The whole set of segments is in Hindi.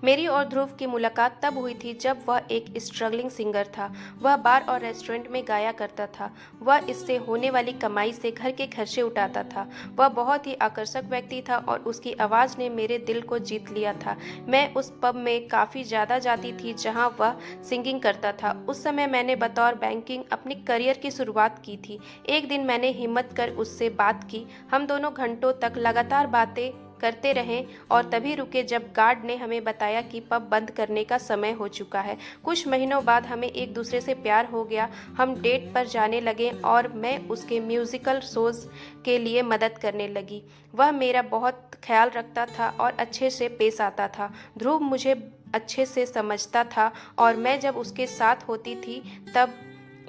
मेरी और ध्रुव की मुलाकात तब हुई थी जब वह एक स्ट्रगलिंग सिंगर था। वह बार और रेस्टोरेंट में गाया करता था। वह इससे होने वाली कमाई से घर के खर्चे उठाता था। वह बहुत ही आकर्षक व्यक्ति था और उसकी आवाज़ ने मेरे दिल को जीत लिया था। मैं उस पब में काफ़ी ज़्यादा जाती थी जहां वह सिंगिंग करता था। उस समय मैंने बतौर बैंकिंग अपनी करियर की शुरुआत की थी। एक दिन मैंने हिम्मत कर उससे बात की। हम दोनों घंटों तक लगातार बातें करते रहे और तभी रुके जब गार्ड ने हमें बताया कि पब बंद करने का समय हो चुका है। कुछ महीनों बाद हमें एक दूसरे से प्यार हो गया। हम डेट पर जाने लगे और मैं उसके म्यूजिकल शोज के लिए मदद करने लगी। वह मेरा बहुत ख्याल रखता था और अच्छे से पेश आता था। ध्रुव मुझे अच्छे से समझता था और मैं जब उसके साथ होती थी तब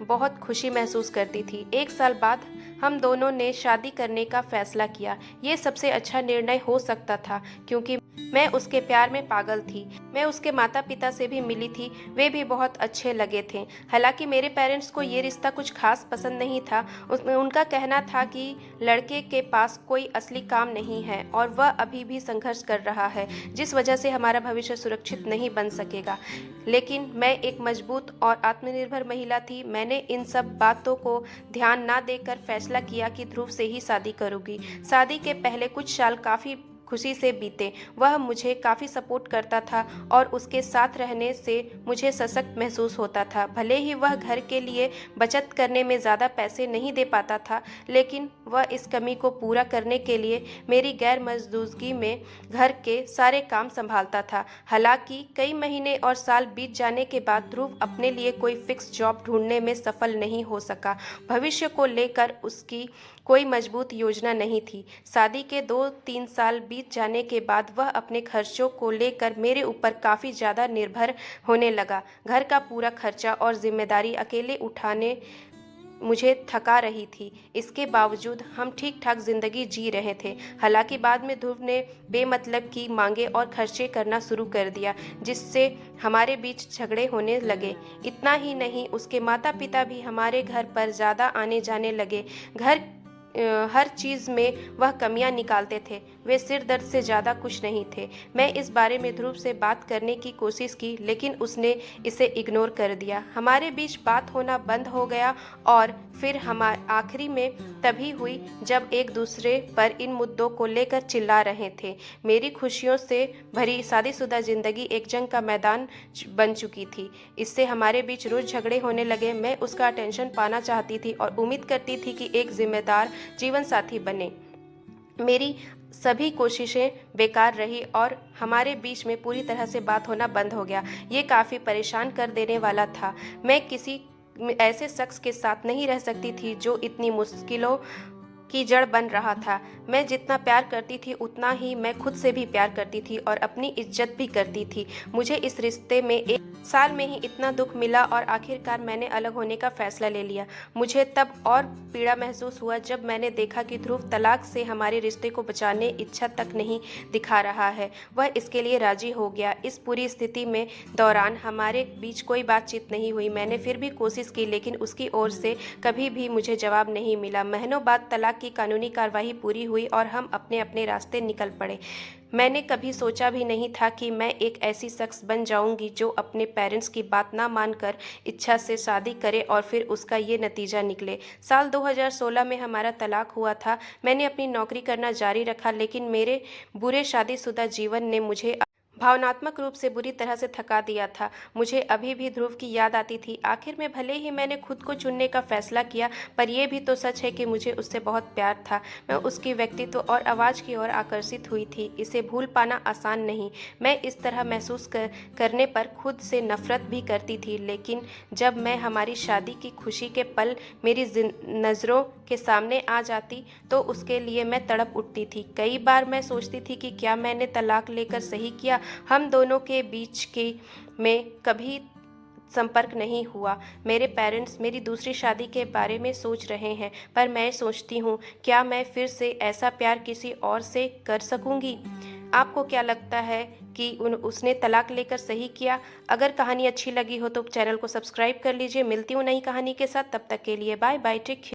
बहुत खुशी महसूस करती थी। एक साल बाद हम दोनों ने शादी करने का फैसला किया। ये सबसे अच्छा निर्णय हो सकता था क्योंकि मैं उसके प्यार में पागल थी। मैं उसके माता पिता से भी मिली थी। वे भी बहुत अच्छे लगे थे। हालांकि मेरे पेरेंट्स को ये रिश्ता कुछ खास पसंद नहीं था। उनका कहना था कि लड़के के पास कोई असली काम नहीं है और वह अभी भी संघर्ष कर रहा है, जिस वजह से हमारा भविष्य सुरक्षित नहीं बन सकेगा। लेकिन मैं एक मजबूत और आत्मनिर्भर महिला थी। मैंने इन सब बातों को ध्यान ना देकर फैसला किया कि ध्रुव से ही शादी करूंगी। शादी के पहले कुछ साल काफ़ी खुशी से बीते। वह मुझे काफ़ी सपोर्ट करता था और उसके साथ रहने से मुझे सशक्त महसूस होता था। भले ही वह घर के लिए बचत करने में ज़्यादा पैसे नहीं दे पाता था, लेकिन वह इस कमी को पूरा करने के लिए मेरी गैर मौजूदगी में घर के सारे काम संभालता था। हालांकि कई महीने और साल बीत जाने के बाद ध्रुव अपने लिए कोई फिक्स जॉब ढूंढने में सफल नहीं हो सका। भविष्य को लेकर उसकी कोई मजबूत योजना नहीं थी। शादी के 2-3 साल बीत जाने के बाद वह अपने खर्चों को लेकर मेरे ऊपर काफ़ी ज़्यादा निर्भर होने लगा। घर का पूरा खर्चा और जिम्मेदारी अकेले उठाने मुझे थका रही थी। इसके बावजूद हम ठीक ठाक जिंदगी जी रहे थे। हालांकि बाद में ध्रुव ने बेमतलब की मांगे और खर्चे करना शुरू कर दिया, जिससे हमारे बीच झगड़े होने लगे। इतना ही नहीं, उसके माता पिता भी हमारे घर पर ज़्यादा आने जाने लगे। हर चीज़ में वह कमियां निकालते थे। वे सिर दर्द से ज़्यादा कुछ नहीं थे। मैं इस बारे में ध्रुव से बात करने की कोशिश की, लेकिन उसने इसे इग्नोर कर दिया। हमारे बीच बात होना बंद हो गया और फिर हमारे आखिरी में तभी हुई जब एक दूसरे पर इन मुद्दों को लेकर चिल्ला रहे थे। मेरी खुशियों से भरी शादीशुदा जिंदगी एक जंग का मैदान बन चुकी थी। इससे हमारे बीच रोज झगड़े होने लगे। मैं उसका अटेंशन पाना चाहती थी और उम्मीद करती थी कि एक जिम्मेदार जीवन साथी बने। मेरी सभी कोशिशें बेकार रही और हमारे बीच में पूरी तरह से बात होना बंद हो गया। ये काफ़ी परेशान कर देने वाला था। मैं किसी ऐसे शख्स के साथ नहीं रह सकती थी जो इतनी मुश्किलों की जड़ बन रहा था। मैं जितना प्यार करती थी उतना ही मैं खुद से भी प्यार करती थी और अपनी इज्जत भी करती थी। मुझे इस रिश्ते में 1 साल में ही इतना दुख मिला और आखिरकार मैंने अलग होने का फैसला ले लिया। मुझे तब और पीड़ा महसूस हुआ जब मैंने देखा कि ध्रुव तलाक से हमारे रिश्ते को बचाने इच्छा तक नहीं दिखा रहा है। वह इसके लिए राजी हो गया। इस पूरी स्थिति में दौरान हमारे बीच कोई बातचीत नहीं हुई। मैंने फिर भी कोशिश की, लेकिन उसकी ओर से कभी भी मुझे जवाब नहीं मिला। महीनों बाद तलाक की कानूनी कार्रवाई पूरी हुई और हम अपने अपने रास्ते निकल पड़े। मैंने कभी सोचा भी नहीं था कि मैं एक ऐसी शख्स बन जाऊंगी जो अपने पेरेंट्स की बात ना मानकर इच्छा से शादी करे और फिर उसका ये नतीजा निकले। साल 2016 में हमारा तलाक हुआ था। मैंने अपनी नौकरी करना जारी रखा, लेकिन मेरे बुरे शादीशुदा जीवन ने मुझे भावनात्मक रूप से बुरी तरह से थका दिया था। मुझे अभी भी ध्रुव की याद आती थी। आखिर में भले ही मैंने खुद को चुनने का फैसला किया, पर यह भी तो सच है कि मुझे उससे बहुत प्यार था। मैं उसकी व्यक्तित्व और आवाज़ की ओर आकर्षित हुई थी। इसे भूल पाना आसान नहीं। मैं इस तरह महसूस करने पर खुद से नफरत भी करती थी, लेकिन जब मैं हमारी शादी की खुशी के पल मेरी नज़रों के सामने आ जाती तो उसके लिए मैं तड़प उठती थी। कई बार मैं सोचती थी कि क्या मैंने तलाक लेकर सही किया। हम दोनों के बीच की में कभी संपर्क नहीं हुआ। मेरे पेरेंट्स मेरी दूसरी शादी के बारे में सोच रहे हैं, पर मैं सोचती हूँ, क्या मैं फिर से ऐसा प्यार किसी और से कर सकूँगी? आपको क्या लगता है कि उसने तलाक लेकर सही किया? अगर कहानी अच्छी लगी हो तो चैनल को सब्सक्राइब कर लीजिए। मिलती हूँ नई कहानी के साथ, तब तक के लिए बाय बाय, टेक केयर।